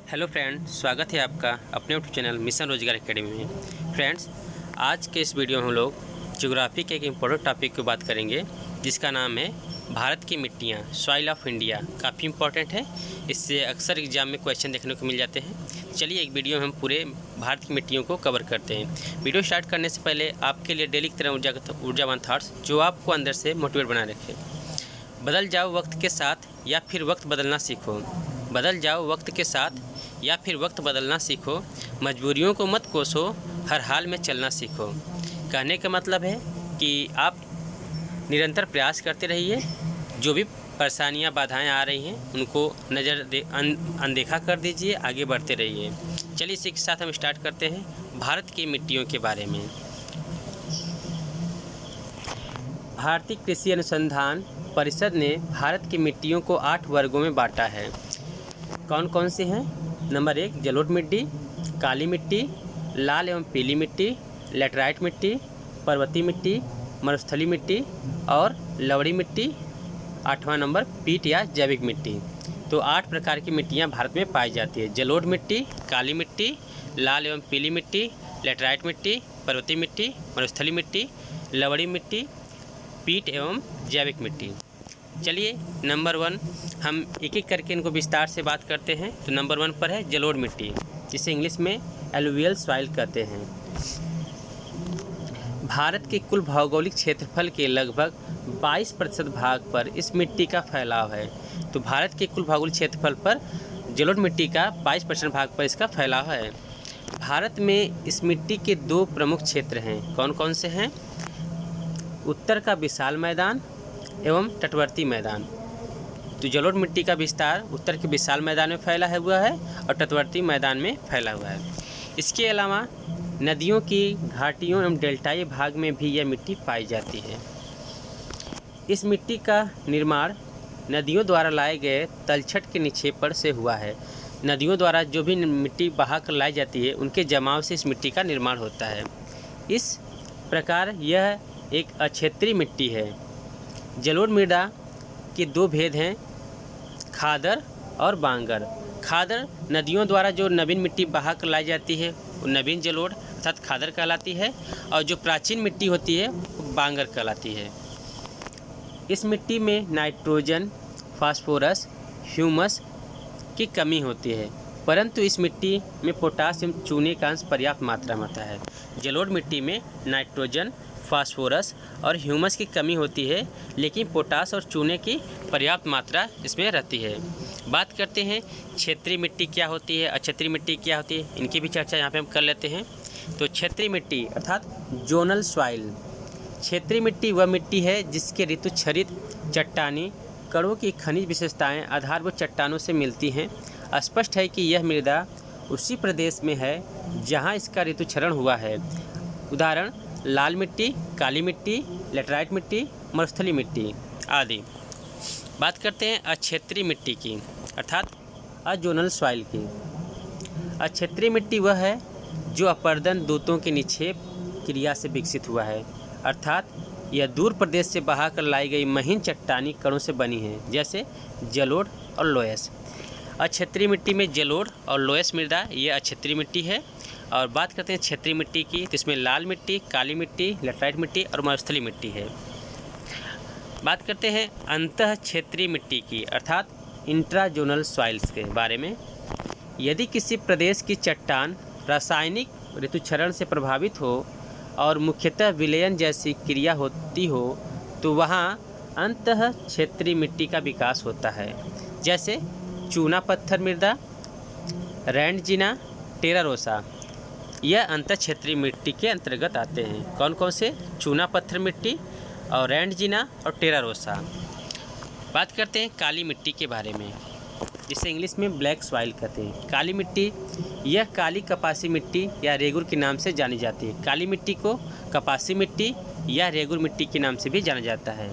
Hello friend, स्वागत है आपका अपने यूट्यूब चैनल मिशन रोजगार एकेडमी में। फ्रेंड्स, आज के इस वीडियो में हम लोग ज्योग्राफी के एक इम्पोर्टेंट टॉपिक की बात करेंगे जिसका नाम है भारत की मिट्टियाँ, सॉइल ऑफ इंडिया। काफ़ी इंपॉर्टेंट है, इससे अक्सर एग्जाम में क्वेश्चन देखने को मिल जाते हैं। चलिए एक वीडियो में हम पूरे भारत की मिट्टियों को कवर करते हैं। वीडियो स्टार्ट करने से पहले आपके लिए डेली की तरह ऊर्जावान थाट्स जो आपको अंदर से मोटिवेट बनाए रखे। बदल जाओ वक्त के साथ या फिर वक्त बदलना सीखो। बदल जाओ वक्त के साथ या फिर वक्त बदलना सीखो। मजबूरियों को मत कोसो, हर हाल में चलना सीखो। कहने का मतलब है कि आप निरंतर प्रयास करते रहिए। जो भी परेशानियां बाधाएं आ रही हैं उनको अनदेखा कर दीजिए, आगे बढ़ते रहिए। चलिए इसी के साथ हम स्टार्ट करते हैं भारत की मिट्टियों के बारे में। भारतीय कृषि अनुसंधान परिषद ने भारत की मिट्टियों को 8 वर्गों में बांटा है। कौन कौन से हैं? नंबर 1 जलोढ़ मिट्टी, काली मिट्टी, लाल एवं पीली मिट्टी, लेटराइट मिट्टी, पर्वतीय मिट्टी, मरुस्थलीय मिट्टी और लवड़ी मिट्टी। 8वां नंबर पीट या जैविक मिट्टी। तो 8 प्रकार की मिट्टियां भारत में पाई जाती है। जलोढ़ मिट्टी, काली मिट्टी, लाल एवं पीली मिट्टी, लेटराइट मिट्टी, पर्वतीय मिट्टी, मरुस्थलीय मिट्टी, लवड़ी मिट्टी, पीट एवं जैविक मिट्टी। चलिए नंबर 1 हम एक एक करके इनको विस्तार से बात करते हैं। तो नंबर 1 पर है जलोढ़ मिट्टी, जिसे इंग्लिश में एलुवियल सॉइल कहते हैं। भारत के कुल भौगोलिक क्षेत्रफल के लगभग 22% भाग पर इस मिट्टी का फैलाव है। तो भारत के कुल भौगोलिक क्षेत्रफल पर जलोढ़ मिट्टी का 22% भाग पर इसका फैलाव है। भारत में इस मिट्टी के 2 प्रमुख क्षेत्र हैं। कौन कौन से हैं? उत्तर का विशाल मैदान एवं तटवर्ती मैदान। तो जलोढ़ मिट्टी का विस्तार उत्तर के विशाल मैदान में फैला हुआ है और तटवर्ती मैदान में फैला हुआ है। इसके अलावा नदियों की घाटियों एवं डेल्टाई भाग में भी यह मिट्टी पाई जाती है। इस मिट्टी का निर्माण नदियों द्वारा लाए गए तलछट के निक्षेपण से हुआ है। नदियों द्वारा जो भी मिट्टी बहा कर लाई जाती है उनके जमाव से इस मिट्टी का निर्माण होता है। इस प्रकार यह एक अक्षेत्रीय मिट्टी है। जलोढ़ मृदा के 2 भेद हैं, खादर और बांगर। खादर नदियों द्वारा जो नवीन मिट्टी बहा कर लाई जाती है वो नवीन जलोढ़ अर्थात खादर कहलाती है, और जो प्राचीन मिट्टी होती है वो बांगर कहलाती है। इस मिट्टी में नाइट्रोजन, फास्फोरस, ह्यूमस की कमी होती है, परंतु इस मिट्टी में पोटासियम, चूने का अंश पर्याप्त मात्रा में होता है। जलोढ़ मिट्टी में नाइट्रोजन, फास्फोरस और ह्यूमस की कमी होती है, लेकिन पोटास और चूने की पर्याप्त मात्रा इसमें रहती है। बात करते हैं क्षेत्रीय मिट्टी क्या होती है, अक्षेत्रीय मिट्टी क्या होती है, इनकी भी चर्चा यहाँ पे हम कर लेते हैं। तो क्षेत्रीय मिट्टी अर्थात जोनल सॉइल। क्षेत्रीय मिट्टी वह मिट्टी है जिसके ऋतु क्षरित चट्टानी कणों की खनिज विशेषताएँ आधारभूत चट्टानों से मिलती हैं। स्पष्ट है कि यह मृदा उसी प्रदेश में है जहाँ इसका ऋतु क्षरण हुआ है। उदाहरण लाल मिट्टी, काली मिट्टी, लेटराइट मिट्टी, मरुस्थलीय मिट्टी आदि। बात करते हैं अक्षेत्रीय मिट्टी की अर्थात अजोनल सॉइल की। अक्षेत्रीय मिट्टी वह है जो अपर्दन दूतों के निक्षेप क्रिया से विकसित हुआ है, अर्थात यह दूर प्रदेश से बहा कर लाई गई महीन चट्टानी कणों से बनी है, जैसे जलोढ़ और लोयस। अक्षेत्रीय मिट्टी में जलोढ़ और लोयस मृदा ये अक्षेत्रीय मिट्टी है। और बात करते हैं क्षेत्रीय मिट्टी की, तो इसमें लाल मिट्टी, काली मिट्टी, लेटराइट मिट्टी और मरुस्थलीय मिट्टी है। बात करते हैं अंतः क्षेत्रीय मिट्टी की अर्थात इंट्राजोनल सॉइल्स के बारे में। यदि किसी प्रदेश की चट्टान रासायनिक ऋतुक्षरण से प्रभावित हो और मुख्यतः विलयन जैसी क्रिया होती हो तो वहाँ अंतः क्षेत्रीय मिट्टी का विकास होता है, जैसे चूना पत्थर मृदा, रैंडजिना, टेरा रोसा। यह अंतर क्षेत्रीय मिट्टी के अंतर्गत आते हैं। कौन कौन से? चूना पत्थर मिट्टी और रैंडजिना और टेरा रोसा। बात करते हैं काली मिट्टी के बारे में, जिसे इंग्लिश में ब्लैक सॉइल कहते हैं। काली मिट्टी यह काली कपासी मिट्टी या रेगुर के नाम से जानी जाती है। काली मिट्टी को कपासी मिट्टी या रेगुर मिट्टी के नाम से भी जाना जाता है।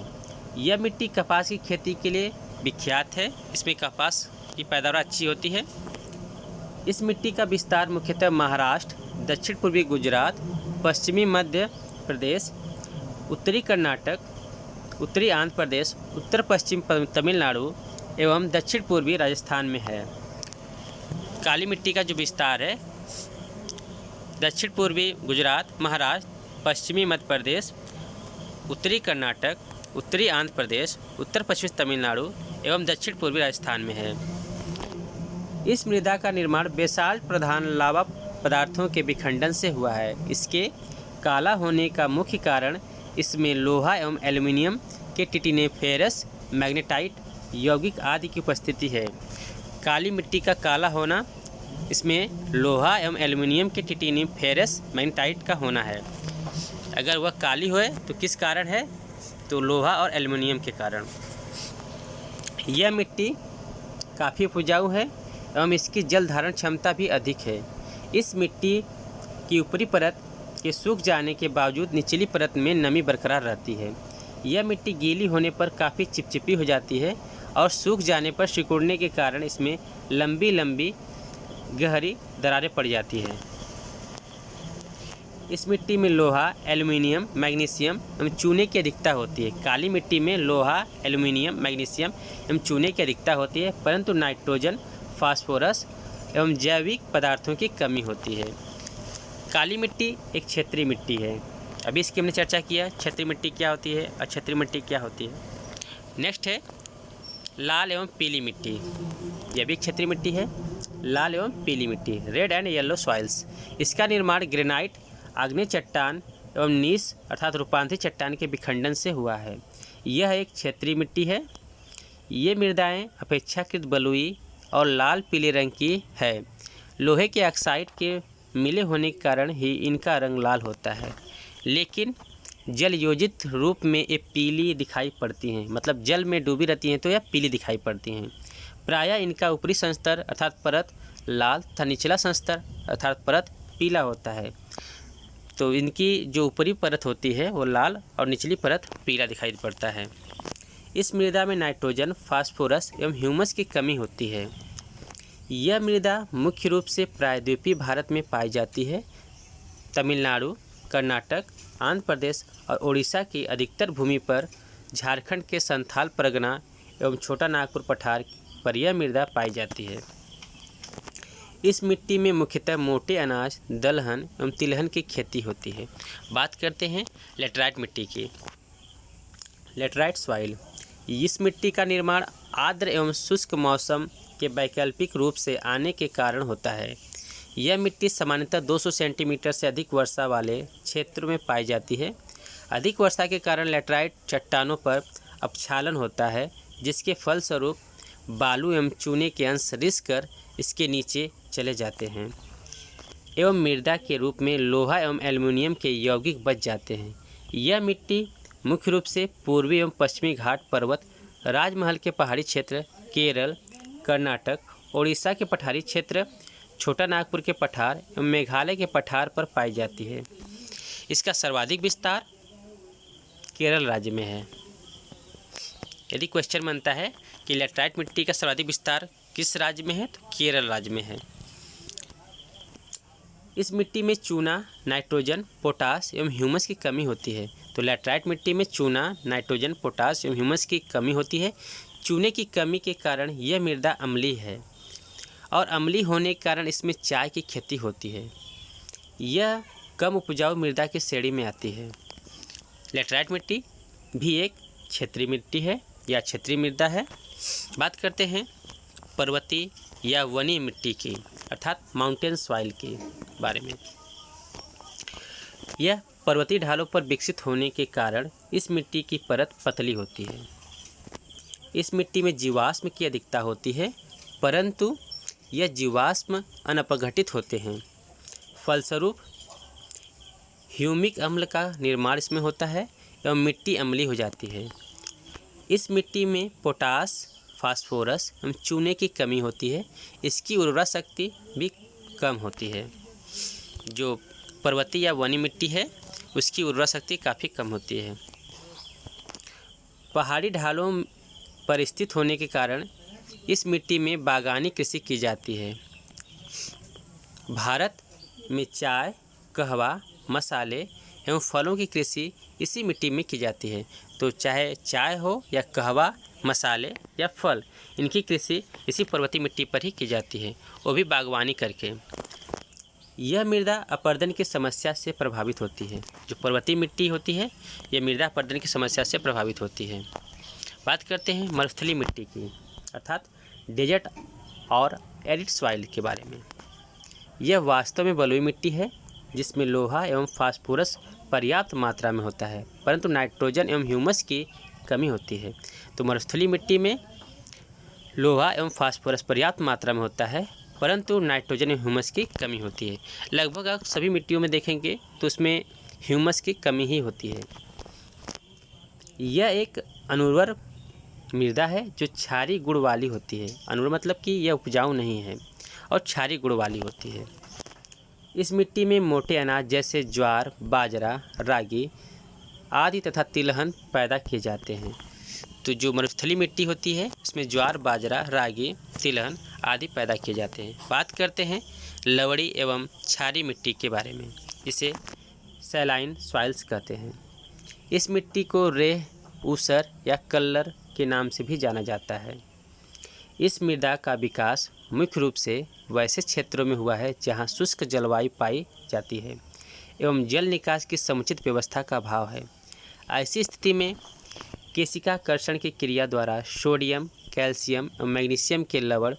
यह मिट्टी कपास की खेती के लिए विख्यात है। इसमें कपास की पैदावार अच्छी होती है। इस मिट्टी का विस्तार मुख्यतः महाराष्ट्र, दक्षिण पूर्वी गुजरात, पश्चिमी मध्य प्रदेश, उत्तरी कर्नाटक, उत्तरी आंध्र प्रदेश, उत्तर पश्चिम तमिलनाडु एवं दक्षिण पूर्वी राजस्थान में है। काली मिट्टी का जो विस्तार है दक्षिण पूर्वी गुजरात, महाराष्ट्र, पश्चिमी मध्य प्रदेश, उत्तरी कर्नाटक, उत्तरी आंध्र प्रदेश, उत्तर पश्चिमी तमिलनाडु एवं दक्षिण पूर्वी राजस्थान में है। इस मृदा का निर्माण बेसाल्ट प्रधान लावा पदार्थों के विखंडन से हुआ है। इसके काला होने का मुख्य कारण इसमें लोहा एवं एल्युमिनियम के टिटेनियम, मैग्नेटाइट, यौगिक आदि की उपस्थिति है। काली मिट्टी का काला होना इसमें लोहा एवं एल्युमिनियम के टिटेनियम, मैग्नेटाइट का होना है। अगर वह काली होए तो किस कारण है? तो लोहा और एल्युमिनियम के कारण। यह मिट्टी काफ़ी उपजाऊ है एवं इसकी जल धारण क्षमता भी अधिक है। इस मिट्टी की ऊपरी परत के सूख जाने के बावजूद निचली परत में नमी बरकरार रहती है। यह मिट्टी गीली होने पर काफ़ी चिपचिपी हो जाती है और सूख जाने पर सिकुड़ने के कारण इसमें लंबी लंबी गहरी दरारें पड़ जाती हैं। इस मिट्टी में लोहा, एल्युमिनियम, मैग्नीशियम एवं चूने की अधिकता होती है। काली मिट्टी में लोहा, एल्युमिनियम, मैग्नीशियम एवं चूने की अधिकता होती है, परंतु नाइट्रोजन, फास्फोरस एवं जैविक पदार्थों की कमी होती है। काली मिट्टी एक क्षेत्रीय मिट्टी है। अभी इसकी हमने चर्चा किया क्षेत्रीय मिट्टी क्या होती है और क्षेत्रीय मिट्टी क्या होती है। नेक्स्ट है लाल एवं पीली मिट्टी। यह भी क्षेत्रीय मिट्टी है। लाल एवं पीली मिट्टी, रेड एंड येलो सॉइल्स। इसका निर्माण ग्रेनाइट, आग्नेय चट्टान एवं नीस अर्थात रूपांतरित चट्टान के विखंडन से हुआ है। यह एक क्षेत्रीय मिट्टी है। ये मृदाएं अपेक्षाकृत बलुई और लाल पीले रंग की है। लोहे के ऑक्साइड के मिले होने के कारण ही इनका रंग लाल होता है, लेकिन जल योजित रूप में ये पीली दिखाई पड़ती हैं। मतलब जल में डूबी रहती हैं तो यह पीली दिखाई पड़ती हैं। प्रायः इनका ऊपरी संस्तर अर्थात परत लाल तथा निचला संस्तर अर्थात परत पीला होता है। तो इनकी जो ऊपरी परत होती है वो लाल और निचली परत पीला दिखाई पड़ता है। इस मृदा में नाइट्रोजन, फास्फोरस एवं ह्यूमस की कमी होती है। यह मृदा मुख्य रूप से प्रायद्वीपीय भारत में पाई जाती है। तमिलनाडु, कर्नाटक, आंध्र प्रदेश और उड़ीसा की अधिकतर भूमि पर, झारखंड के संथाल परगना एवं छोटा नागपुर पठार पर यह मृदा पाई जाती है। इस मिट्टी में मुख्यतः मोटे अनाज, दलहन एवं तिलहन की खेती होती है। बात करते हैं लेटराइट मिट्टी की। Laterite soil. इस मिट्टी का निर्माण आर्द्र एवं शुष्क मौसम के वैकल्पिक रूप से आने के कारण होता है। यह मिट्टी सामान्यतः 200 सेंटीमीटर से अधिक वर्षा वाले क्षेत्रों में पाई जाती है। अधिक वर्षा के कारण लेटराइट चट्टानों पर अपक्षालन होता है, जिसके फलस्वरूप बालू एवं चूने के अंश रिस कर इसके नीचे चले जाते हैं एवं मृदा के रूप में लोहा एवं एल्युमिनियम के यौगिक बच जाते हैं। यह मिट्टी मुख्य रूप से पूर्वी एवं पश्चिमी घाट पर्वत, राजमहल के पहाड़ी क्षेत्र, केरल, कर्नाटक, उड़ीसा के पठारी क्षेत्र, छोटा नागपुर के पठार एवं मेघालय के पठार पर पाई जाती है। इसका सर्वाधिक विस्तार केरल राज्य में है। यदि क्वेश्चन बनता है कि लेटराइट मिट्टी का सर्वाधिक विस्तार किस राज्य में है, तो केरल राज्य में है। इस मिट्टी में चूना, नाइट्रोजन, पोटास एवं ह्यूमस की कमी होती है। तो लेटराइट मिट्टी में चूना, नाइट्रोजन, पोटास एवं ह्यूमस की कमी होती है। चूने की कमी के कारण यह मृदा अम्लीय है और अम्लीय होने के कारण इसमें चाय की खेती होती है। यह कम उपजाऊ मृदा की श्रेणी में आती है। लेटराइट मिट्टी भी एक क्षेत्रीय मिट्टी है या क्षेत्रीय मृदा है। बात करते हैं पर्वतीय या वनीय मिट्टी की अर्थात माउंटेन सॉइल के बारे में। यह पर्वतीय ढालों पर विकसित होने के कारण इस मिट्टी की परत पतली होती है। इस मिट्टी में जीवाश्म की अधिकता होती है, परंतु यह जीवाश्म अनपघटित होते हैं। फलस्वरूप ह्यूमिक अम्ल का निर्माण इसमें होता है एवं मिट्टी अम्लीय हो जाती है। इस मिट्टी में पोटास, फास्फोरस एवं चूने की कमी होती है। इसकी उर्वरा शक्ति भी कम होती है। जो पर्वतीय या वनी मिट्टी है उसकी उर्वरा शक्ति काफ़ी कम होती है। पहाड़ी ढालों पर स्थित होने के कारण इस मिट्टी में बागानी कृषि की जाती है। भारत में चाय, कहवा, मसाले एवं फलों की कृषि इसी मिट्टी में की जाती है। तो चाहे चाय हो या कहवा, मसाले या फल, इनकी कृषि इसी पर्वतीय मिट्टी पर ही की जाती है, वो भी बागवानी करके। यह मृदा अपरदन की समस्या से प्रभावित होती है। जो पर्वतीय मिट्टी होती है यह मृदा अपरदन की समस्या से प्रभावित होती है। बात करते हैं मरुस्थलीय मिट्टी की, अर्थात डेजर्ट और एरिड सॉइल के बारे में। यह वास्तव में बलुई मिट्टी है जिसमें लोहा एवं फास्फोरस पर्याप्त मात्रा में होता है, परंतु नाइट्रोजन एवं ह्यूमस की कमी होती है। तो मरुस्थलीय मिट्टी में लोहा एवं फास्फोरस पर्याप्त मात्रा में होता है, परंतु नाइट्रोजन एवं ह्यूमस की कमी होती है। लगभग आप सभी मिट्टियों में देखेंगे तो उसमें ह्यूमस की कमी ही होती है। यह एक अनुर्वर मृदा है जो क्षारीय गुण वाली होती है। अनुर्वर मतलब कि यह उपजाऊ नहीं है और क्षारीय गुण वाली होती है। इस मिट्टी में मोटे अनाज जैसे ज्वार, बाजरा, रागी आदि तथा तिलहन पैदा किए जाते हैं। तो जो मरुस्थलीय मिट्टी होती है उसमें ज्वार, बाजरा, रागी, तिलहन आदि पैदा किए जाते हैं। बात करते हैं लवड़ी एवं क्षारीय मिट्टी के बारे में। इसे सैलाइन सॉइल्स कहते हैं। इस मिट्टी को रेह, ऊसर या कल्लर के नाम से भी जाना जाता है। इस मृदा का विकास मुख्य रूप से वैसे क्षेत्रों में हुआ है जहां शुष्क जलवायु पाई जाती है एवं जल निकास की समुचित व्यवस्था का अभाव है। ऐसी स्थिति में केशिकाकर्षण की क्रिया द्वारा सोडियम, कैल्शियम और मैग्नीशियम के लवण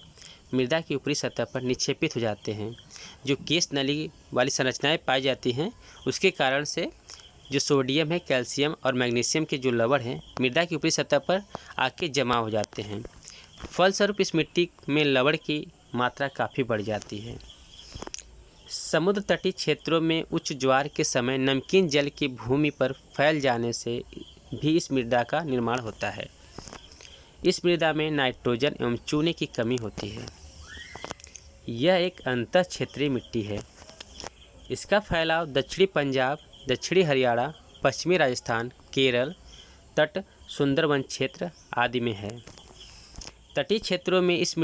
मृदा की ऊपरी सतह पर निक्षेपित हो जाते हैं। जो केश नली वाली संरचनाएं पाई जाती हैं उसके कारण से जो सोडियम है, कैल्शियम और मैग्नीशियम के जो लवण हैं मृदा की ऊपरी सतह पर आके जमा हो जाते हैं। फलस्वरूप इस मिट्टी में लवण की मात्रा काफ़ी बढ़ जाती है। समुद्र तटीय क्षेत्रों में उच्च ज्वार के समय नमकीन जल की भूमि पर फैल जाने से भी इस मृदा का निर्माण होता है। इस मृदा में नाइट्रोजन एवं चूने की कमी होती है। यह एक अंतर क्षेत्रीय मिट्टी है। इसका फैलाव दक्षिणी पंजाब, दक्षिणी हरियाणा, पश्चिमी राजस्थान, केरल, तट, सुंदरवन क्षेत्र आदि में है। तटीय क्षेत्रों में इस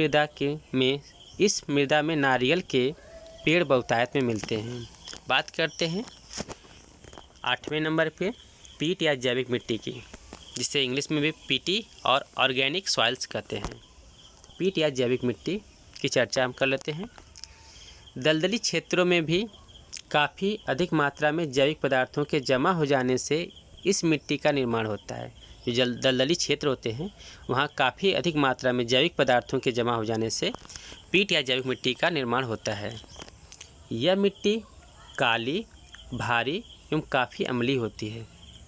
मृदा में नारियल के पेड़ बहुतायत में मिलते हैं। बात करते हैं 8वें नंबर पे पीट या जैविक मिट्टी की, जिसे इंग्लिश में भी पीटी और ऑर्गेनिक सॉइल्स कहते हैं। पीट या जैविक मिट्टी की चर्चा हम कर लेते हैं। दलदली क्षेत्रों में भी काफ़ी अधिक मात्रा में जैविक पदार्थों के जमा हो जाने से इस मिट्टी का निर्माण होता है। जो दलदली क्षेत्र होते हैं वहाँ काफ़ी अधिक मात्रा में जैविक पदार्थों के जमा हो जाने से पीट या जैविक मिट्टी का निर्माण होता है। यह मिट्टी काली, भारी एवं काफ़ी अम्लीय होती है।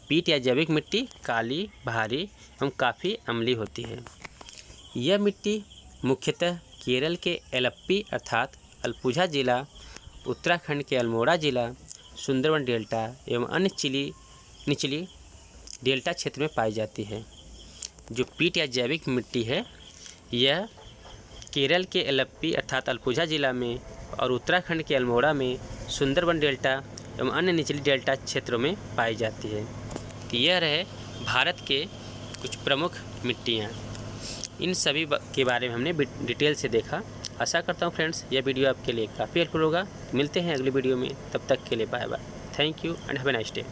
पीट या जैविक मिट्टी काली, भारी एवं काफ़ी अम्लीय होती है। यह मिट्टी मुख्यतः केरल के एलप्पी अर्थात अलपुझा जिला, उत्तराखंड के अल्मोड़ा जिला, सुंदरवन डेल्टा एवं अन्य निचली डेल्टा क्षेत्र में पाई जाती है। जो पीट या जैविक मिट्टी है यह केरल के एलप्पी अर्थात अलपुझा जिला में और उत्तराखंड के अल्मोड़ा में, सुंदरवन डेल्टा एवं अन्य निचली डेल्टा क्षेत्रों में पाई जाती है। तो यह रहे भारत के कुछ प्रमुख मिट्टियाँ। इन सभी के बारे में हमने डिटेल से देखा। आशा करता हूँ फ्रेंड्स यह वीडियो आपके लिए काफ़ी हेल्पफुल होगा। मिलते हैं अगली वीडियो में, तब तक के लिए bye bye. Thank you and have a nice day.